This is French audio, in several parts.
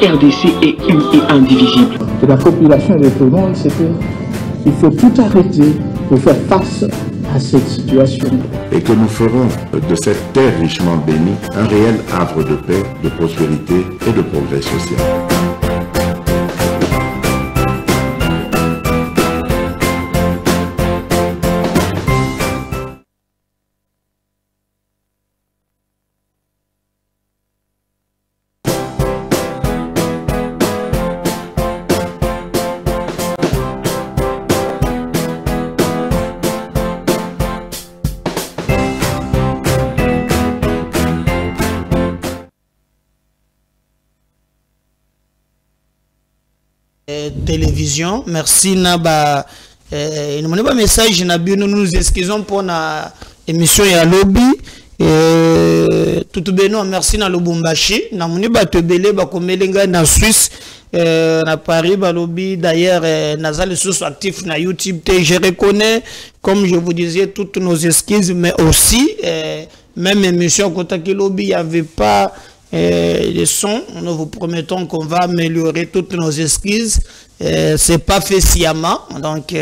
RDC est une et indivisible. De la population et de tout le monde, c'est qu'il faut tout arrêter pour faire face à cette situation. Et que nous ferons de cette terre richement bénie un réel havre de paix, de prospérité et de progrès social. Télévision, merci Naba. Nous pas message nous nous excusons pour la émission et à lobby. Tout beno merci na Lubumbashi. Na moni ba tebele ba komelenga na Suisse. Na Paris ba lobby d'ailleurs nazal sous actif na YouTube. Je reconnais comme je vous disais toutes nos excuses, mais aussi même émission côté lobby il y avait pas les sons. Nous vous promettons qu'on va améliorer toutes nos excuses. C'est pas fait sciemment, donc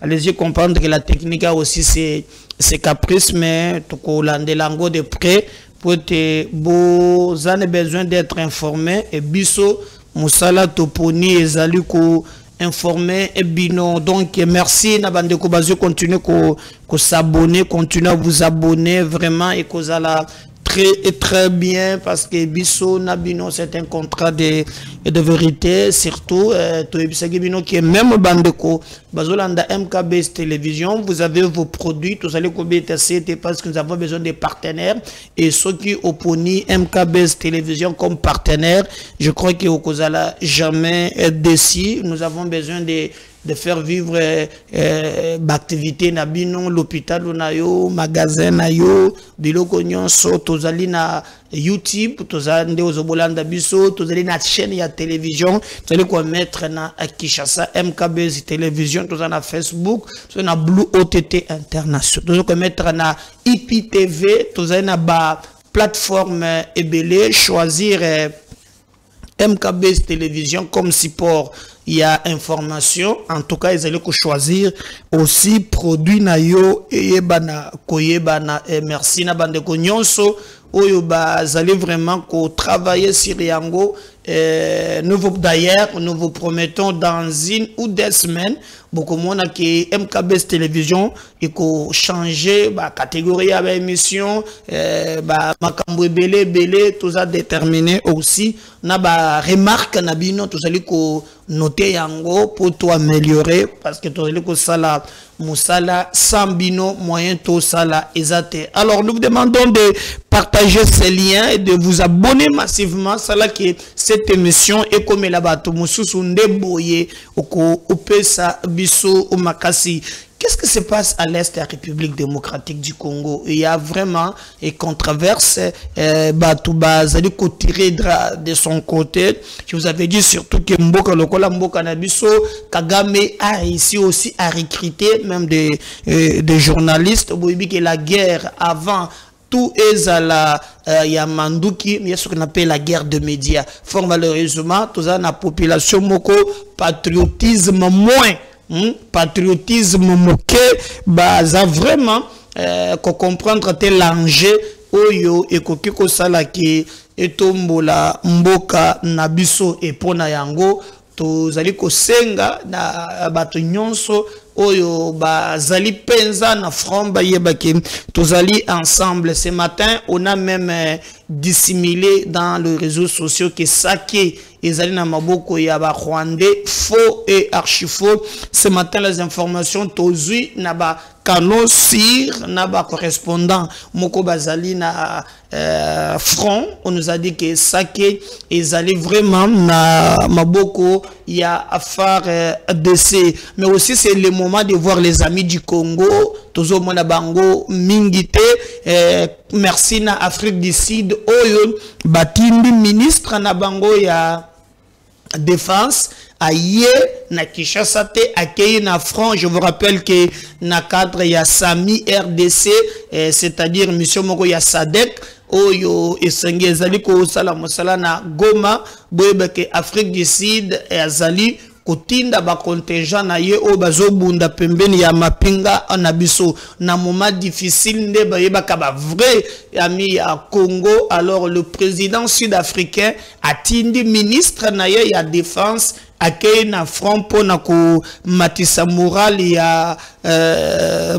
allez-y comprendre que la technique a aussi ses caprices, mais tout le langue de près pour te vous avez besoin d'être informé et biso musala toponi et zaluko informé et bino. Donc merci na bande ko bazo continuer ko s'abonner, continuer à vous abonner vraiment et ko zala très bien parce que biso nabino c'est un contrat de vérité surtout bino qui est même bandeko bazolanda MKBS télévision. Vous avez vos produits, vous allez c'était parce que nous avons besoin de partenaires et ceux qui opposent MKBS télévision comme partenaire, je crois que au Kozala jamais être déçu. Nous avons besoin de faire vivre l'activité nabino, l'hôpital nayo, magasin nayo, biloko nyonso, tozali na YouTube, tozali ozobolanda biso, tozali na chaîne ya télévision, tozali ko mettre na Kinshasa MKBS télévision, tozali na Facebook, tozali na Blue OTT international, tozali ko mettre na IPTV, tozali na ba plateforme ebele, choisir MKBS télévision comme support. Il y a information, en tout cas ils allaient choisir aussi produit na yo et bana koyebana et merci na bande ko nyonso oyo bazali vraiment ko travailler sur yango. D'ailleurs nous vous promettons dans une ou deux semaines beaucoup monde qui MKBS télévision et ko changer ba catégorie à émission ba makambo belé tout ça déterminé aussi na ba remarque na bino tout ça ko noter yango pour tout améliorer parce que tout ko sala musala sans bino moyen tout sala exact. Alors nous vous demandons de partager ces liens et de vous abonner massivement cela qui cette émission est comme la bato mususu ndeboye oko upesa biso o makasi. Qu'est-ce qui se passe à l'est de la République démocratique du Congo? Il y a vraiment une controverse. Batouba Zali tiré de son côté. Je vous avais dit surtout que Mboka Lokola Mboka Nabiso Kagame a réussi aussi à recruter même des journalistes. Que la guerre avant tout est à la Yamanduki, il y a ce qu'on appelle la guerre de médias. Fort malheureusement, tout ça, la population moko patriotisme moins. Patriotisme moqué, ça vraiment comprendre tel enjeu oyo et kokiko sala ki etombola mboka nabiso et pona yango tozali ko senga na bato nyonso oyo bazali penza na front bayebaki tozali ensemble. Ce matin on a même dissimulé dans les réseaux sociaux que Saké ezali na maboko ya ba Rwandais faux et archi faux. Ce matin les informations tozui na ba canon sur na ba correspondant moko bazali na front. On nous a dit que Saké ezali vraiment na maboko ya affaire DC, mais aussi c'est le moment de voir les amis du Congo tozo mona bango mingite. Merci na Afrique du Sud oyo batindi ministre na bango ya défense aye na Kinshasa te accueilli na front. Je vous rappelle que na cadre ya Sami RDC, c'est-à-dire mission moko ya SADC oyo esenge ezali ko sala mosala na Goma boyeba ke Afrique du Sud ezali kotinda ba contingent na ye o bazobunda pembeni ya mapinga na biso na moment difficile nde bayeba ka ba vrai ami ya Congo. Alors le président sud-africain atindi ministre na ye ya défense akei na front po na ko matisa moral ya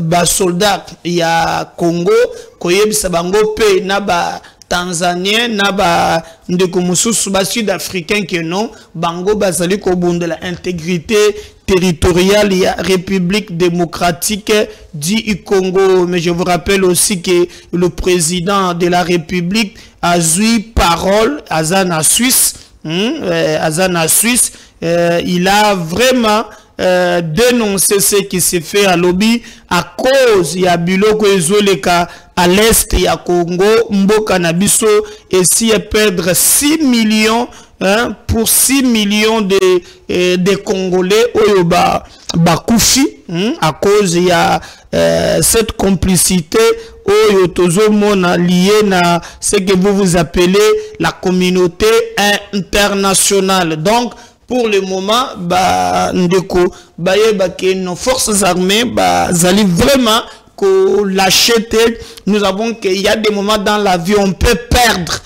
ba soldat ya Congo koyebisa bango pe na ba Tanzanien na ba ndeko mususu ba sud-africain que non bango bazali ko bundela intégrité territoriale ya République démocratique du Congo. Mais je vous rappelle aussi que le président de la République a eu parole Azana Suisse Suisse il a vraiment dénoncer ce qui se fait à lobby à cause ya biloko ezoleka à l'est ya Congo mboka na biso et si perdre 6 millions pour 6 millions de Congolais oyo bakufi à cause ya cette complicité oyo tozomona lié na ce que vous appelez la communauté internationale. Donc pour le moment, ndeko bayeba ke nos forces armées zali vraiment ko lâcheté. Nous avons qu'il y a des moments dans la vie où on peut perdre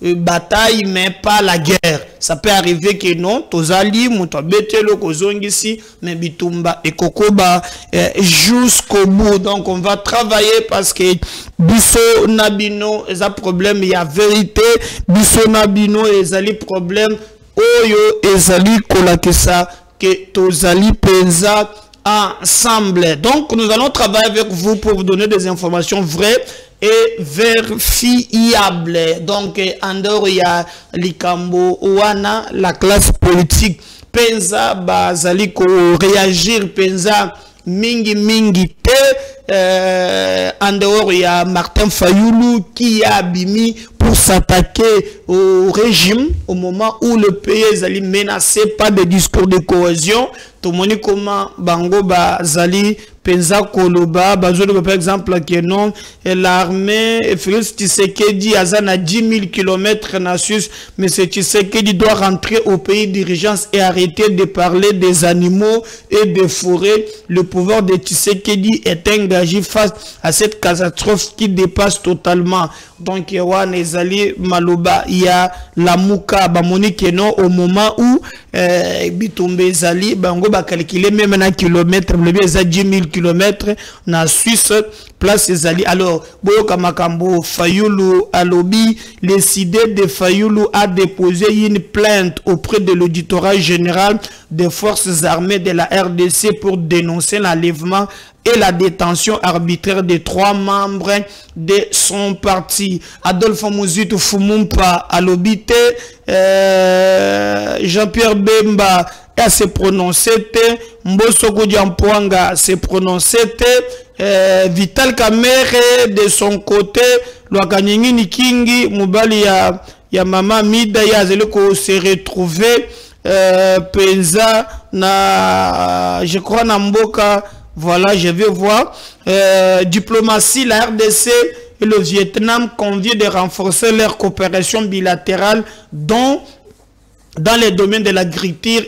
bataille mais pas la guerre. Ça peut arriver que non, tozali muto betelo kozongisi mais bitumba et kokoba jusqu'au bout. Donc on va travailler parce que biso nabino eza problème ya vérité, biso nabino ezali problème oyo ezali kolakisa que tozali penza ensemble. Donc nous allons travailler avec vous pour vous donner des informations vraies et vérifiable. Donc en dehors il y a likambo wana la classe politique penza bazali ko réagir penza mingi te en dehors il y a Martin Fayulu qui a abimi pour s'attaquer au régime au moment où le pays est menacé par des discours de cohésion. Tout le monde comment bango bazali penza koloba bazolo par exemple que non l'armée Félix Tshisekedi azana 10 000 km na Suisse, mais c'est Tshisekedi doit rentrer au pays d'urgence et arrêter de parler des animaux et des forêts. Le pouvoir de Tshisekedi est engagé face à cette catastrophe qui dépasse totalement. Donc yawan ezali maloba il y a la muka bamoni que non au moment où bitombe ezali bango ba calculer même na kilomètre le bien za 10 000 km na Suisse place ezali. Alors boyoka makambo Fayulu alobi décidé de Fayulu a déposé une plainte auprès de l'auditorat général des forces armées de la RDC pour dénoncer l'enlèvement et la détention arbitraire de 3 membres de son parti. Adolphe Muzitu Fumumpa alobite Jean-Pierre Bemba a se prononcé Mbosoko Diampoanga s'est prononcé Vital Kamerhe de son côté Lwakanyingi Kingi Mubali ya Mama Mida ya zeleko se retrouver penza na je crois na mboka. Voilà, je vais voir. Diplomatie, la RDC et le Vietnam conviennent de renforcer leur coopération bilatérale dans les domaines de l'agriculture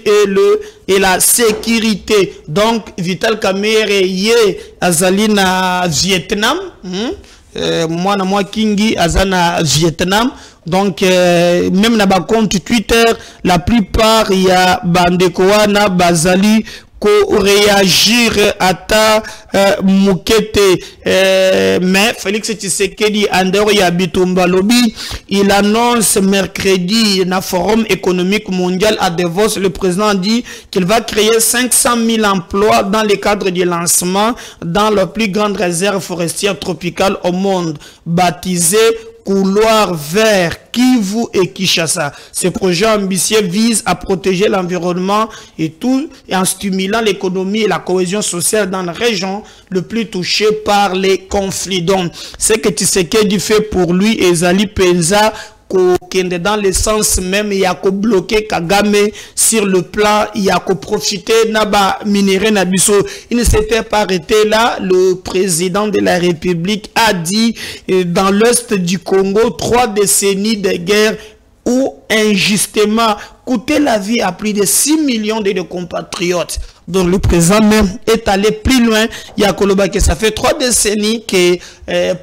et la sécurité. Donc, Vital Kamerhe yé azalina Vietnam. Moi Kingi azana Vietnam. Donc même na ba compte Twitter, la plupart il y a bandekoana bazali ko réagir à ta moukete mais Félix Tshisekedi en dehors ya bitumba lobby, il annonce mercredi na forum économique mondial à Davos. Le président dit qu'il va créer 500 000 emplois dans le cadre du lancement dans la plus grande réserve forestière tropicale au monde, baptisé Couloir vert Kivu et Kinshasa. Ce projet ambitieux vise à protéger l'environnement et tout, et en stimulant l'économie et la cohésion sociale dans la région le plus touchée par les conflits. Donc, ce que Tshisekedi fait pour lui et Zali Penza kende dans le sens même il y a bloquer Kagame sur le plan, il y a profiter naba minéré na biso. Il ne s'était pas arrêté là. Le président de la République a dit dans l'est du Congo 3 décennies de guerre où injustement coûté la vie à plus de 6 millions de compatriotes. Donc le président même est allé plus loin. Il y a Koloba que ça fait 3 décennies que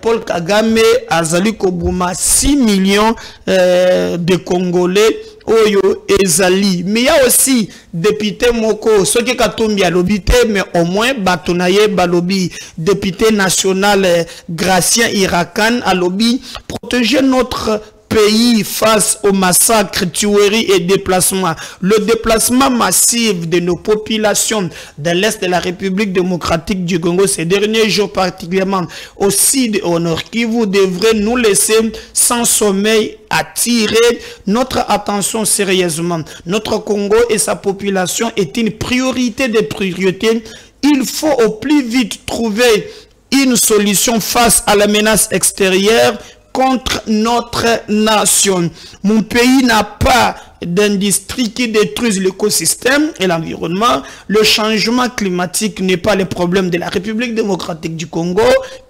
Paul Kagame a zali Kobuma 6 millions de Congolais Oyo Ezali. Mais il y a aussi député Moko, ce qui Katumbi a lobité, mais au moins Batonaye Balobi, député national Gracien Irakan a lobby, protéger notre pays face au massacre, tueries et déplacements. Le déplacement massif de nos populations de l'Est de la République démocratique du Congo ces derniers jours, particulièrement au Sud au Nord Kivu, devrait nous laisser sans sommeil, attirer notre attention sérieusement. Notre Congo et sa population est une priorité des priorités. Il faut au plus vite trouver une solution face à la menace extérieure contre notre nation. Mon pays n'a pas d'industrie qui détruisent l'écosystème et l'environnement. Le changement climatique n'est pas le problème de la République démocratique du Congo,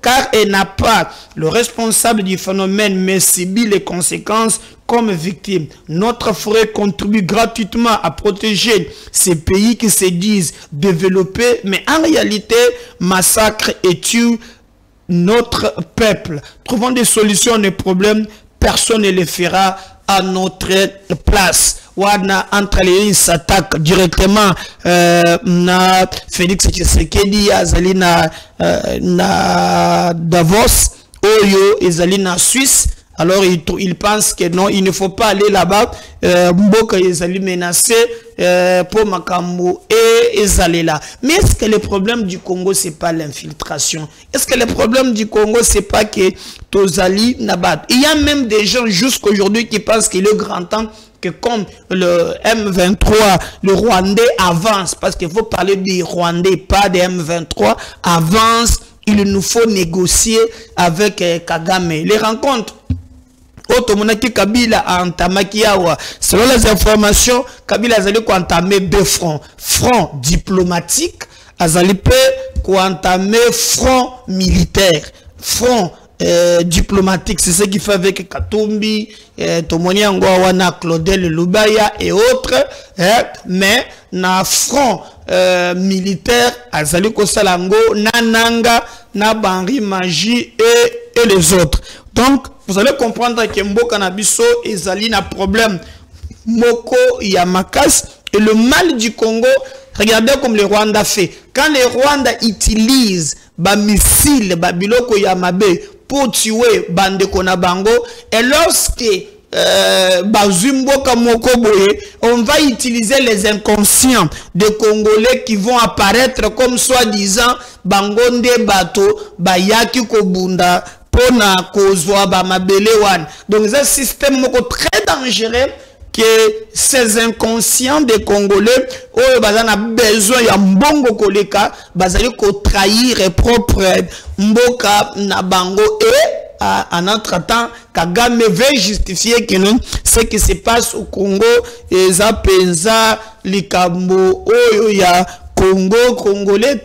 car elle n'a pas le responsable du phénomène, mais subit les conséquences comme victime. Notre forêt contribue gratuitement à protéger ces pays qui se disent développés, mais en réalité massacrent et tuent notre peuple. Trouvons des solutions aux problèmes, personne ne les fera à notre place. Wana entre les s'attaque directement na Félix Tshisekedi azali na Davos, Oyo ezali na Suisse. Alors il pense que non, il ne faut pas aller là-bas. Mboka ezali menacé pour Makambo et ezali là. Mais est-ce que le problème du Congo c'est pas l'infiltration? Est-ce que le problème du Congo c'est pas que Tozali Nabat? Il y a même des gens jusqu'aujourd'hui qui pensent qu'il est grand temps que comme le M23, le Rwandais avance, parce qu'il faut parler des Rwandais, pas des M23, avance, il nous faut négocier avec Kagame. Les rencontres Otomonaki Kabila a entamé Kiawa. Selon les informations, Kabila a entamé 2 fronts. Front diplomatique, Azali peut entamer front militaire. Front diplomatique, c'est ce qu'il fait avec Katumbi, Tomoni Angwawana, Claudel Lubaya et autres. Mais na front militaire, Azali Kosalango, Nananga, Nabanri Maji et les autres. Donc, vous allez comprendre que Mboka Nabiso et Zali n'a problème. Moko Yamakas et le mal du Congo, regardez comme le Rwanda fait. Quand le Rwanda utilise ba missile, ba biloko Yamabe pour tuer Bandeko Nabango, et lorsque Bazumboka Moko Boye, on va utiliser les inconscients des Congolais qui vont apparaître comme soi-disant Bangonde Bato, Bayaki Kobunda, Pona Kozwa Bamabele Wan. Donc c'est un système très dangereux que ces inconscients des Congolais ont besoin de mbongo koleka, bazali ko trahir propre mboka na bango et en entre-temps, Kagame veut justifier que non, ce qui se passe au Congo, et Zapenza, Likambo, Oyoya, Congo, Congolais,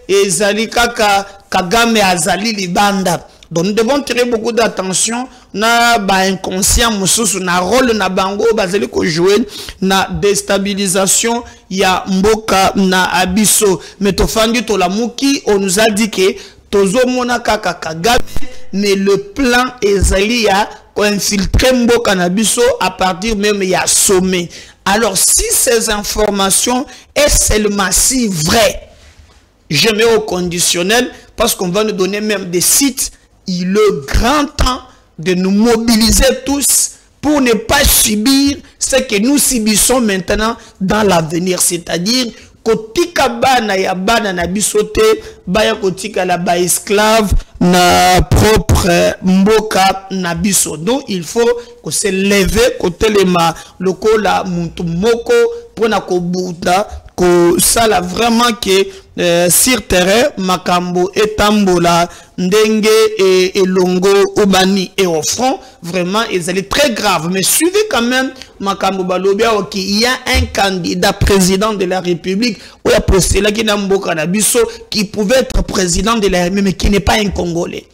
et Zalikaka, Kagame Azali Libanda. Donc nous devons tirer beaucoup d'attention na ba inconscient mususu na rôle na bango bazali ko jouer na déstabilisation ya mboka na abiso. Mais tofandi to la muki, on nous a dit que tozo mona kaka Kagame, mais le plan ezali ya ko infiltrer mboka na biso à partir même ya sommet. Alors si ces informations est seulement si vraies, je mets au conditionnel parce qu'on va nous donner même des sites. Il est grand temps de nous mobiliser tous pour ne pas subir ce que nous subissons maintenant dans l'avenir. C'est-à-dire, kotika bana ya bana na bisote, baya kotika la ba esclave na propre mboka na biso. Donc, il faut que se lever côté lema loko la muntu moko pour na kobuta ko sala vraiment que sur terrain makambo etambola ndenge et longo obani et au front vraiment ils allaient très grave mais suivez quand même makambo balobia il y a un candidat président de la République ou la postula qui n'a mboka na biso qui pouvait être président de la République mais qui n'est pas un Congolais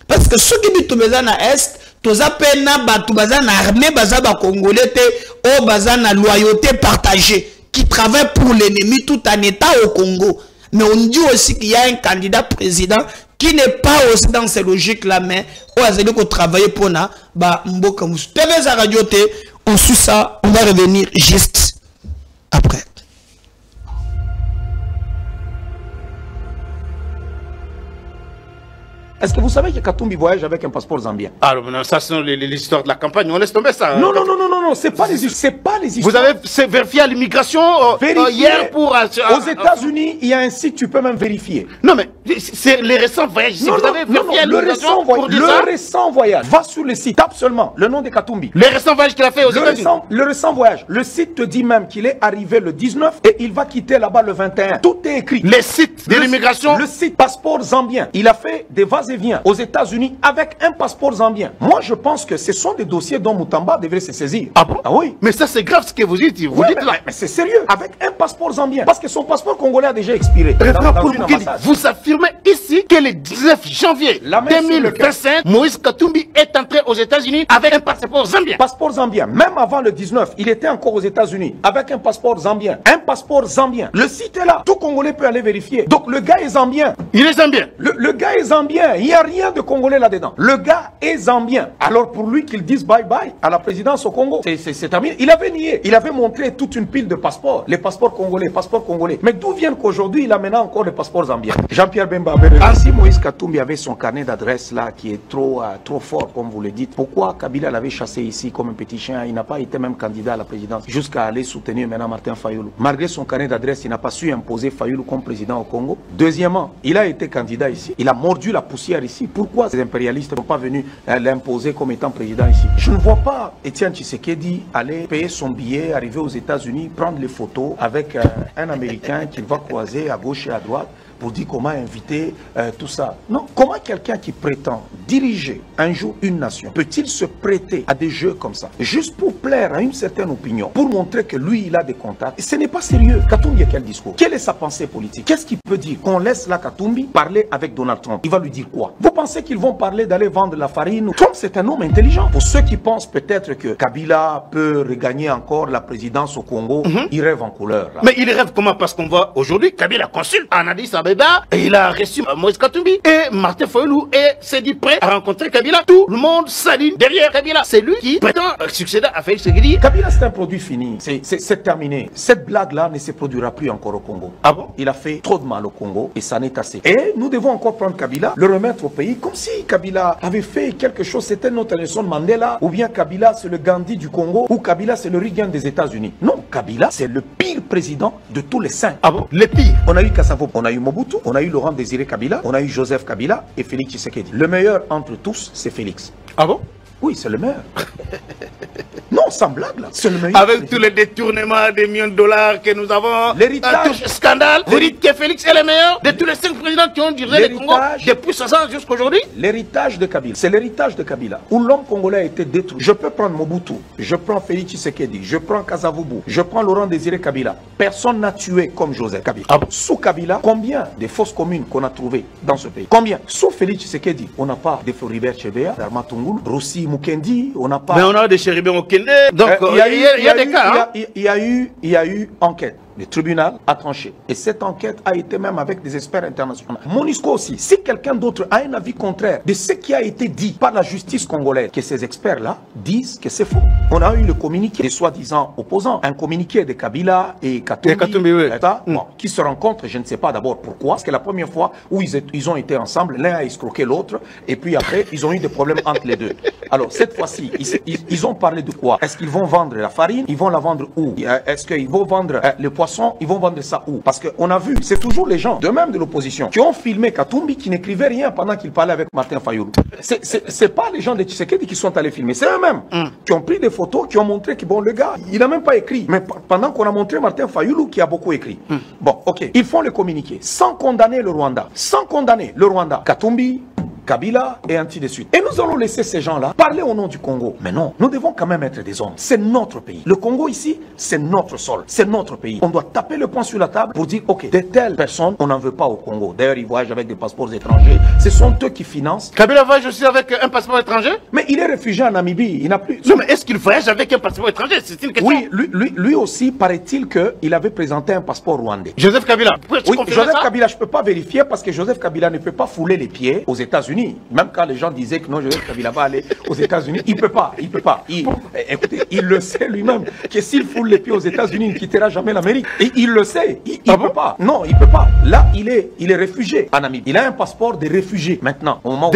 parce que ceux qui bitu bezana est toza pena batu bazana armée bazaba congolais te o bazana loyauté partagée qui travaille pour l'ennemi tout en état au Congo. Mais on dit aussi qu'il y a un candidat président qui n'est pas aussi dans ces logiques-là, mais on travailler pour na mboka musu. TV za radio te, on suit ça, on va revenir juste après. Est-ce que vous savez que Katumbi voyage avec un passeport zambien? Ah non, ça c'est l'histoire de la campagne, on laisse tomber ça. Non, c'est pas les histoires. Vous avez vérifié à l'immigration hier pour... Aux États-Unis, il y a un site, tu peux même vérifier. Non mais, c'est les récents voyages. Non, vous avez vérifié à l'immigration pour dire ça? Le récent voyage, va sur le site, tape seulement le nom de Katumbi. Les récents voyages qu'il a fait aux États-Unis. Le récent voyage, le site te dit même qu'il est arrivé le 19 et il va quitter là-bas le 21. Tout est écrit. Les sites de l'immigration. Le site passeport zambien, il a fait des va-et-vient aux États-Unis avec un passeport zambien. Moi, je pense que ce sont des dossiers dont Moutamba devrait se saisir. Ah bon? Ah oui. Mais ça, c'est grave ce que vous dites. Vous dites là. Mais c'est sérieux. Avec un passeport zambien. Parce que son passeport congolais a déjà expiré. Vous affirmez ici que le 19 janvier 2025, Moïse Katumbi est entré aux États-Unis avec un passeport zambien. Passeport zambien. Même avant le 19, il était encore aux États-Unis avec un passeport zambien. Un passeport zambien. Le site est là. Tout Congolais peut aller vérifier. Donc le gars est zambien. Il est zambien. Le gars est zambien. Il n'y a rien de Congolais là-dedans. Le gars est zambien. Alors pour lui qu'ils disent bye-bye à la présidence au Congo, c'est terminé. Il avait nié. Il avait montré toute une pile de passeports. Les passeports congolais, passeports congolais. Mais d'où viennent qu'aujourd'hui il amène encore les passeports zambiens? Jean-Pierre Bemba. Si Moïse Katumbi avait son carnet d'adresse là qui est trop fort comme vous le dites, pourquoi Kabila l'avait chassé ici comme un petit chien? Il n'a pas été même candidat à la présidence jusqu'à aller soutenir maintenant Martin Fayoulou. Malgré son carnet d'adresse, il n'a pas su imposer Fayoulou comme président au Congo. Deuxièmement, il a été candidat ici. Il a mordu la poussière ici. Pourquoi ces impérialistes n'ont pas venu l'imposer comme étant président ici? Je ne vois pas Etienne Tshisekedi aller payer son billet, arriver aux États-Unis, prendre les photos avec un Américain qu'il va croiser à gauche et à droite pour dire comment inviter tout ça. Non, comment quelqu'un qui prétend diriger un jour une nation peut-il se prêter à des jeux comme ça, juste pour plaire à une certaine opinion, pour montrer que lui, il a des contacts? Et ce n'est pas sérieux. Katumbi a quel discours? Quelle est sa pensée politique? Qu'est-ce qu'il peut dire? Qu'on laisse là Katumbi parler avec Donald Trump. Il va lui dire quoi? Vous pensez qu'ils vont parler d'aller vendre la farine? Trump, c'est un homme intelligent. Pour ceux qui pensent peut-être que Kabila peut regagner encore la présidence au Congo, ils rêvent en couleur. Là. Mais il rêve comment? Parce qu'on voit aujourd'hui, Kabila consulte en Addis Abeba et il a reçu Moïse Katumbi et Martin Fayoulou et s'est dit prêt à rencontrer Kabila. Tout le monde s'aligne derrière Kabila. C'est lui qui prétend succéder à Félix Tshisekedi. Kabila, c'est un produit fini. C'est terminé. Cette blague-là ne se produira plus encore au Congo. Ah bon? Il a fait trop de mal au Congo et ça n'est assez. Et nous devons encore prendre Kabila, le remettre au pays comme si Kabila avait fait quelque chose. C'était notre Nelson Mandela, ou bien Kabila c'est le Gandhi du Congo, ou Kabila c'est le Reagan des États-Unis. Non, Kabila c'est le pire président de tous les 5. Ah bon? Le pire. On a eu Kassavo, on a eu Mobutu, on a eu Laurent Désiré Kabila, on a eu Joseph Kabila et Félix Tshisekedi. Le meilleur entre tous, c'est Félix. Ah bon? Oui, c'est le meilleur. Non, sans blague là. C'est le meilleur. Avec tous les détournements des millions de dollars que nous avons, l'héritage, scandale, vous dites que Félix est le meilleur de tous les 5 présidents qui ont dirigé le Congo depuis 60 ans jusqu'à aujourd'hui. L'héritage de Kabila, c'est l'héritage de Kabila, où l'homme congolais a été détruit. Je peux prendre Mobutu, je prends Félix Tshisekedi, je prends Kasavubu, je prends Laurent Désiré Kabila. Personne n'a tué comme Joseph Kabila. Ah bon? Sous Kabila, combien de fausses communes qu'on a trouvées dans ce pays? Combien? Sous Félix Tshisekedi, on n'a pas de Floribert Chebeya, Darma Tungulu, Rossi Mukendi, on n'a pas... Mais on a des Chéribé Mokende, donc il y a des cas. Il y a eu enquête. Le tribunal a tranché. Et cette enquête a été même avec des experts internationaux. MONUSCO aussi. Si quelqu'un d'autre a un avis contraire de ce qui a été dit par la justice congolaise, que ces experts-là disent que c'est faux. On a eu le communiqué des soi-disant opposants. Un communiqué de Kabila et Katumbi, oui. Bon, qui se rencontrent, je ne sais pas d'abord pourquoi. Parce que la première fois où ils ont été ensemble, l'un a escroqué l'autre. Et puis après, ils ont eu des problèmes entre les deux. Alors cette fois-ci, ils ont parlé de quoi? Est-ce qu'ils vont vendre la farine? Ils vont la vendre où? Est-ce qu'ils vont vendre le poisson poisson, ils vont vendre ça où? Parce qu'on a vu, c'est toujours les gens, de même de l'opposition, qui ont filmé Katumbi, qui n'écrivait rien pendant qu'il parlait avec Martin Fayoulou. C'est pas les gens de Tshisekedi qui sont allés filmer, c'est eux-mêmes qui ont pris des photos, qui ont montré que bon, le gars, il n'a même pas écrit. Mais pendant qu'on a montré Martin Fayoulou qui a beaucoup écrit. Bon, ok, ils font le communiqué sans condamner le Rwanda. Sans condamner le Rwanda. Katumbi, Kabila et ainsi de suite. Et nous allons laisser ces gens-là parler au nom du Congo. Mais non, nous devons quand même être des hommes. C'est notre pays. Le Congo ici, c'est notre sol. C'est notre pays. On doit taper le poing sur la table pour dire, ok, de telles personnes, on n'en veut pas au Congo. D'ailleurs, ils voyagent avec des passeports étrangers. Ce sont eux qui financent. Kabila voyage aussi avec un passeport étranger? Mais il est réfugié en Namibie. Il n'a plus... Non, mais est-ce qu'il voyage avec un passeport étranger? C'est une question. Oui, lui aussi, paraît-il qu'il avait présenté un passeport rwandais. Joseph Kabila, oui, Joseph Kabila, je ne peux pas vérifier parce que Joseph Kabila ne peut pas fouler les pieds aux États-Unis. Même quand les gens disaient que non, Joseph Kabila va aller aux États-Unis, il ne peut pas. Écoutez, il le sait lui-même que s'il foule les pieds aux États-Unis, il ne quittera jamais l'Amérique. Et il le sait. Il ne peut pas. Non, il ne peut pas. Là, il est réfugié en Namibie. Il a un passeport de réfugié maintenant. Au moment où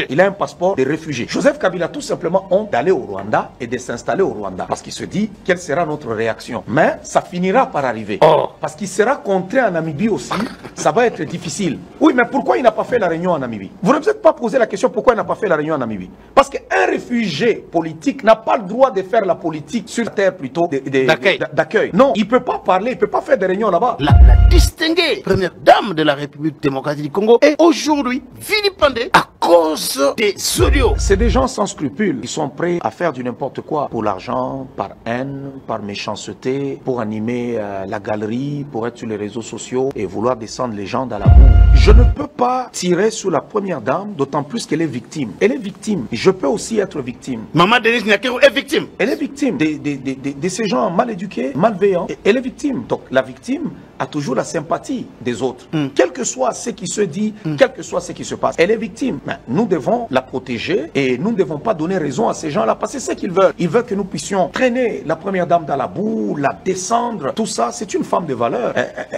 il a un passeport de réfugié. Joseph Kabila, tout simplement, honte d'aller au Rwanda et de s'installer au Rwanda. Parce qu'il se dit, quelle sera notre réaction? Mais ça finira par arriver. Parce qu'il sera contraint en Namibie aussi. Ça va être difficile. Oui, mais pourquoi il n'a pas fait la réunion en Namibie? Vous ne vous êtes pas posé la question pourquoi il n'a pas fait la réunion en Namibie? Parce qu'un réfugié politique n'a pas le droit de faire la politique sur terre plutôt d'accueil. Non, il ne peut pas parler, il ne peut pas faire des réunions là-bas. La distinguée première dame de la République démocratique du Congo est aujourd'hui vilipendée à cause des audios. C'est des gens sans scrupules. Ils sont prêts à faire du n'importe quoi pour l'argent, par haine, par méchanceté, pour animer la galerie, pour être sur les réseaux sociaux et vouloir descendre les gens dans la boue. Je ne peux pas tirer sur la première dame, d'autant plus qu'elle est victime. Elle est victime. Je peux aussi être victime. Maman Denise Nyakero est victime. Elle est victime de ces gens mal éduqués, malveillants. Elle est victime. Donc la victime a toujours la sympathie des autres. Quel que soit ce qui se dit, quel que soit ce qui se passe. Elle est victime. Mais nous devons la protéger et nous ne devons pas donner raison à ces gens-là parce que c'est ce qu'ils veulent. Ils veulent que nous puissions traîner la première dame dans la boue, la descendre. Tout ça, c'est une femme de valeur.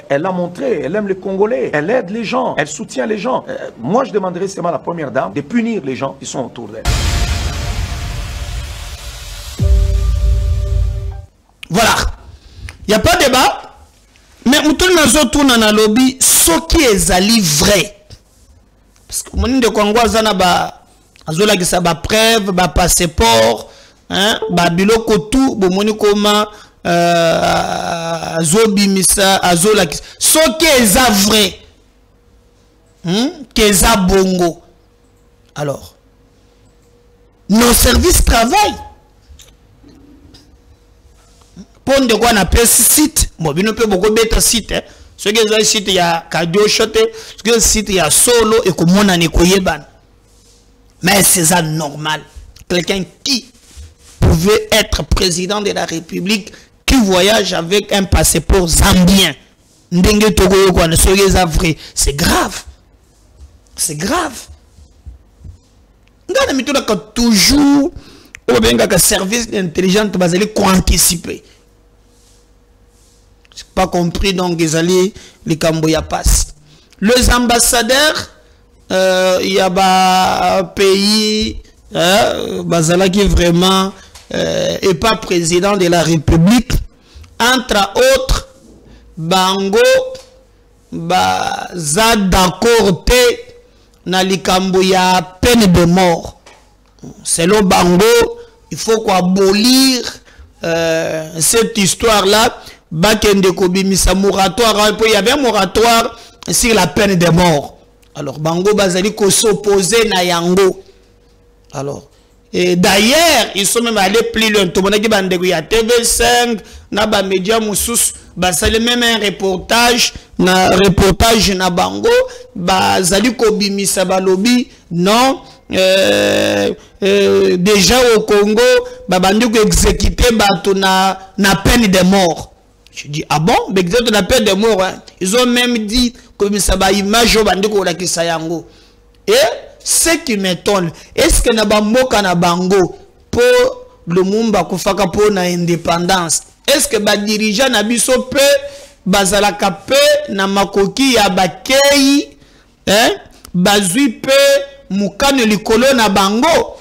Elle a montré, elle aime les Congolais, elle aide les gens, elle soutient les gens. Moi, je demanderais seulement à la première dame de punir les gens qui sont autour d'elle. Voilà. Il n'y a pas de débat. Mais nous tournons dans le lobby, ce qui est vrai. Parce que mon de Congo azana ba azola ki sa ba preuve ba passeport hein ba biloko tout bo moni koma azobimisa azola ki ce qui est vrai que ça bongo. Alors nos services travaillent pour de quoi on appelle site bon bino pe beaucoup beta site hein. Ce qui est site il y a Kadio Chote, ce qui est site il y a Solo et comme on a Nekoyeban. Mais c'est ça normal. Quelqu'un qui pouvait être président de la République, qui voyage avec un passeport zambien. C'est grave. C'est grave. On a toujours un service d'intelligence qui anticiper. Pas compris donc les Camboya passent. Les ambassadeurs il y a un pays bazala qui vraiment est pas président de la République entre autres bango baza d'accord te na likambo ya peine de mort. Selon bango il faut quoi abolir cette histoire là. Bakende kobimisa moratoire, il y avait un moratoire sur la peine de mort. Alors bango bazali ko s'opposer na yango. Alors et d'ailleurs ils sont même allés plus loin. Tout le monde qui bande ya TV5 na ba média musus basali même un reportage na bango bazali kobimisa balobi non déjà au Congo babandi ko exécuter bato na peine de mort. Je dis, ah bon? Mais ils ont la peine de mort. Hein? Ils ont même dit que ça va image au bandiko la kisayango. Et ce qui m'étonne, est-ce que n'a pas moka na bango pour le mumba kufaka pour na indépendance? Est-ce que ba dirigeant na biso pe bazala kapé na makoki ya bakei hein? Bazui pe mukane likolo na bango?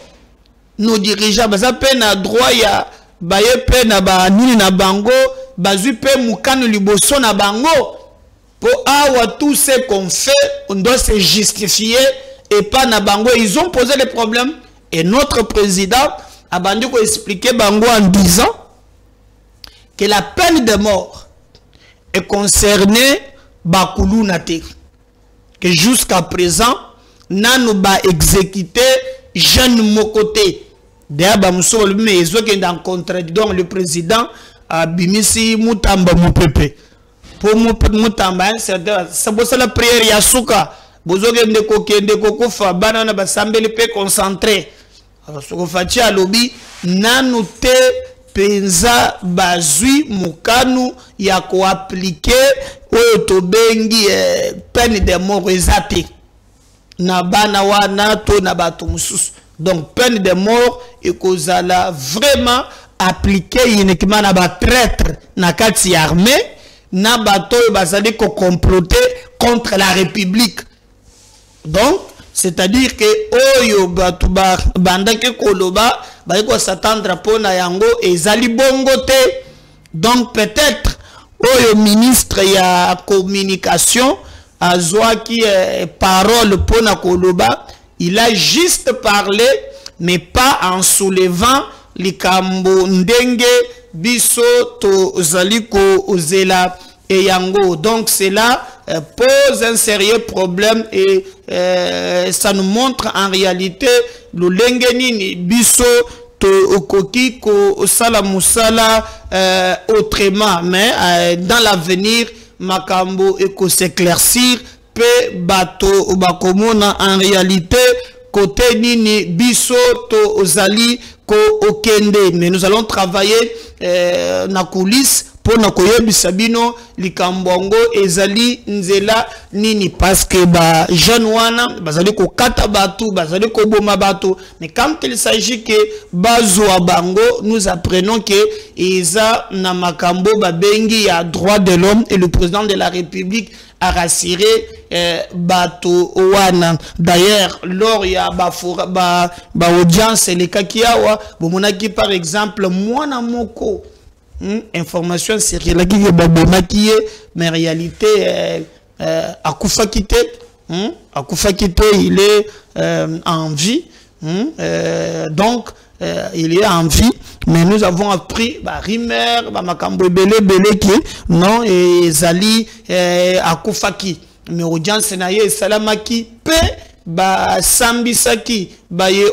Nos dirigeants baza pe na droit ya baye pe na ba nini na bango bazui pe mukano liboso na bango. Pour avoir tout ce qu'on fait, on doit se justifier et pas na bango. Ils ont posé les problèmes et notre président a bandu ko expliquer bango en disant que la peine de mort est concernée Bakulu Nate. Que jusqu'à présent, nanu ba exécuté jeune mokoté. D'ailleurs, Bamusol mais ils ont dans contradiction le président a bimisi Mutamba Mupepe. Pour Mutamba, c'est la prière Yasuka. Bozoge ndeko kende koko fa banana basambeli pe concentré. Alors ce qu'on fait à lobby nanu te penza bazui mukanu ya ko appliquer oyo to bengi peine de mort ezate na bana wana to na bato mususu. Donc peine de mort et kozala vraiment appliquer uniquement na ba traître na kati armée na bato bazali ko comploter contre la République. Donc c'est-à-dire que oyo batu bandake koloba ba ko s'attendre pour na yango ezali bongote. Donc peut-être oyo ministre ya communication azwa qui parole pour na koloba, il a juste parlé mais pas en soulevant likambo ndenge biso to zaliko ozela et yango. Donc cela pose un sérieux problème et ça nous montre en réalité le lengenini biso to okoki ko sala musala autrement, mais dans l'avenir makambo et ko s'éclaircir pe bato bakomona en réalité côté nini biso to ozali ko okende. Mais nous allons travailler na coulisse pour na koyebisa bino likambongo ezali nzela nini, parce que ba jeune wana bazali ko kata batu bazali ko boma batu. Mais quand il s'agit que bazwa bango, nous apprenons que eza na makambo babengi ya droit de l'homme et le président de la République a rassuré bato wana. D'ailleurs lors ya ba audience les kakiawa bomonaki par exemple mwana moko information sérieux qui est babomaki mais en réalité akufa kite il est en vie. Donc il est en vie, mais nous avons appris rimer makambo belé qui non et zali akufaki mais audience na ye salamaki pe ba sambisaki ba ye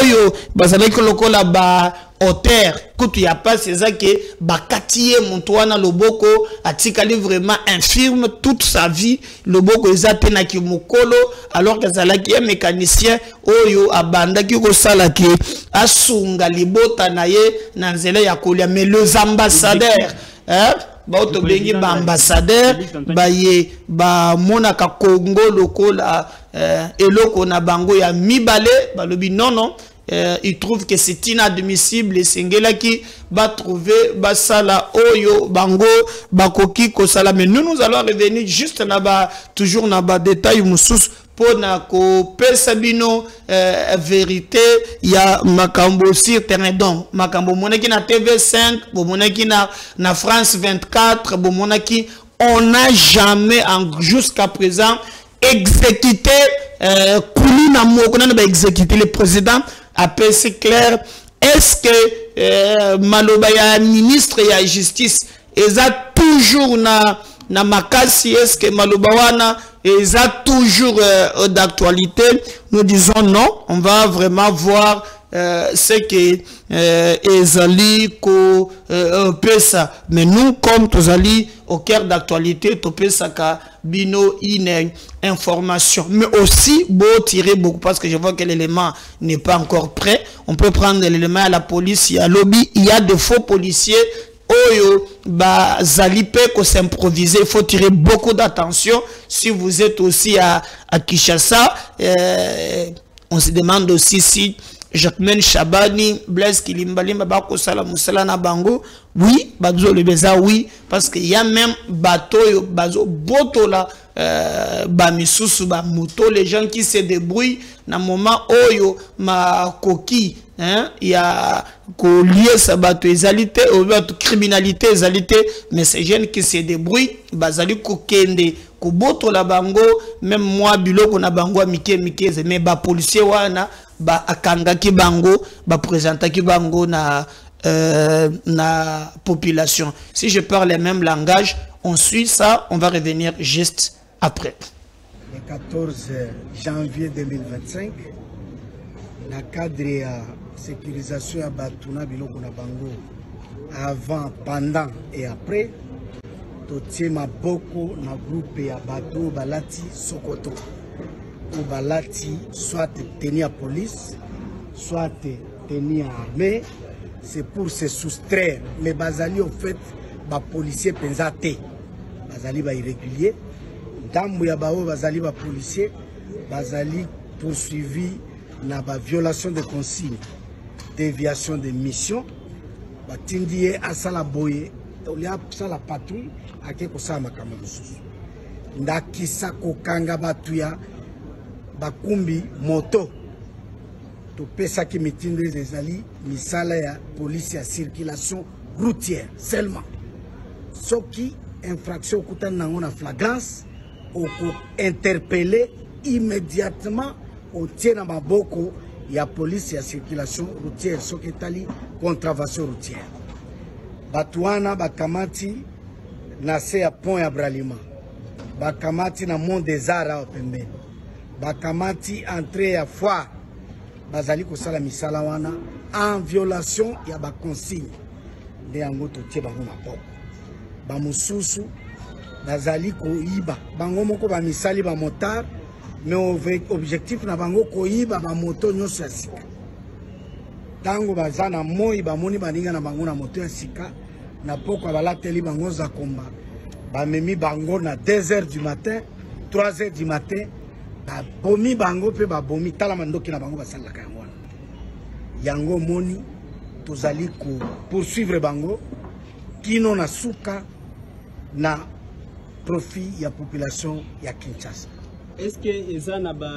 oyo bazalaki lokola ba auteur kutu ya pas c'est ça que ba katie montoana loboko atikali vraiment infirme toute sa vie loboko ezate na ki mokolo alors que zalaki un mécanicien oyo abandaki ko salaki asunga libota na ye na nzela ya kolia. Mais les ambassadeurs baoto bengi ba ambassadeur ba ye ba monaka Congo lokola eloko na bango ya mibale balobi non il trouve que c'est inadmissible et singela qui va trouver basala oyo bango bakoki ko sala. Mais nous allons revenir juste là-bas toujours na ba détail mususu pour na ko pesa bino vérité ya makambo sur terrain. Donc makambo monaki na TV5 monaki na France 24 monaki on n'a jamais jusqu'à présent exécuté Kulina Mokona ba exécuter le président a c'est clair. Est-ce que maloba ya ministre ya justice eza toujours na makasi? Est-ce que maloba wana eza toujours d'actualité? Nous disons non, on va vraiment voir ce que ezali ko pesa. Mais nous comme tozali au cœur d'actualité to pesa ka bino une information, mais aussi beau tirer beaucoup parce que je vois que l'élément n'est pas encore prêt. On peut prendre l'élément à la police, il y a lobby, il y a de faux policiers. Oyo ba zalipe ko s'improviser, il faut tirer beaucoup d'attention. Si vous êtes aussi à Kinshasa, on se demande aussi si Jacquemin Chabani, Blaise Kilimbalimba bako sala musala na bango. Oui, bazo le beza oui, parce qu'il y a même bateau bazo boto là misusu ba moto, les gens qui se débrouillent na moment oyo ma coquille hein, il y a lié ça bato ezalité ou criminalité ezalité, mais ces jeunes qui se débrouillent bazali kokende ko boto la bango, même moi biloko na bango mike mais ba policier wana ba akanga ki bango ba présenta ki bango na population. Si je parle le même langage, on suit ça, on va revenir juste après. Le 14 janvier 2025, la cadre de sécurisation à Batuna Biloko na bango avant, pendant et après, tout ma beaucoup na groupe ya bateau balati Sokoto ou balati soit tenir à police, soit tenir armée. C'est pour se soustraire. Mais Bazali, en fait, les policiers pensaient. Bazali va irrégulier. Dans ya bao Bazali va policier. Bazali poursuivi na ba violation de consignes, déviation de mission. Batindie à Salaboye. On y a la patrouille à quelque chose ma camarade. Ndakisa kokanga batuya bakumbi moto. To pesa ki mitindre des ali misala ya police ya circulation routière seulement. Soki infraction kutan nango na flagrance ou interpeller immédiatement au tient na maboko ya police ya circulation routière soki tali contravention routière. Batuana bakamati na se ya pont ya Bralima. Bakamati na Mont des Arts pembeni. Bakamati entrée ya foire. Bazali kosala misala wana en violation ya ba consigne de yango totie bango maboko ba mususu bazali koiba bango moko ba misali ba motard mais objectif na bango koiba ba moto nyonso ya sika tango bazana moi ba moni baninga na bango na moto ya sika na poko balateli bango za komba ba memi bango na 2h du matin 3h du matin. Bomi bango pe ba bomi tala mandoki na bango basala ka yango yango moni tozali ko poursuivre bango kino na suka na profit ya population ya Kinshasa. Est-ce que ezana ba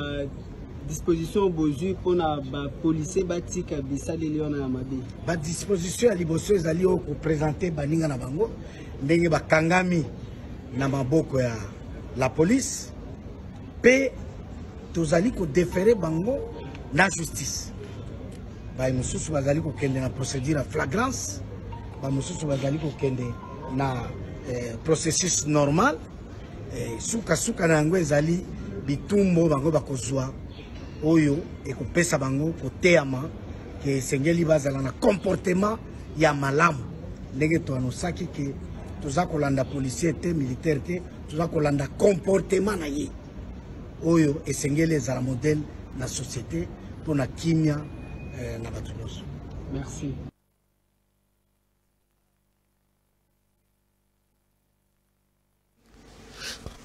disposition bozu pona ba policier batika bisali liona ya mabe ba disposition ya liboso ezali o ko présenter baninga na bango ndenge bakangami na maboko ya la police pe tozali ko déférer bango na justice. Ba mususu bazali ko kende na procédure à flagrance, ba mususu bazali ko kende na processus normal. Suka na yango ezali bitumbo bango bakozwa oyo ekopesa bango koteama ke sengeli bazala na comportement ya malamu ndenge to anosaki ke toza kolanda policier te militaire te toza kolanda comportement na ye oyo esengeli ezala modèle na société pour na kimia na bato nyonso. Merci.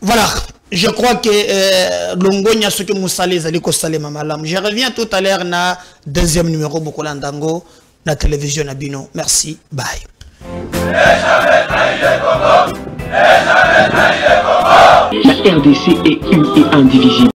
Voilà, je crois que Longonia ce que Moussale zali ko salema malam. Je reviens tout à l'heure na deuxième numéro Bokolandango na télévision na Bino. Merci, bye. La RDC est une et indivisible.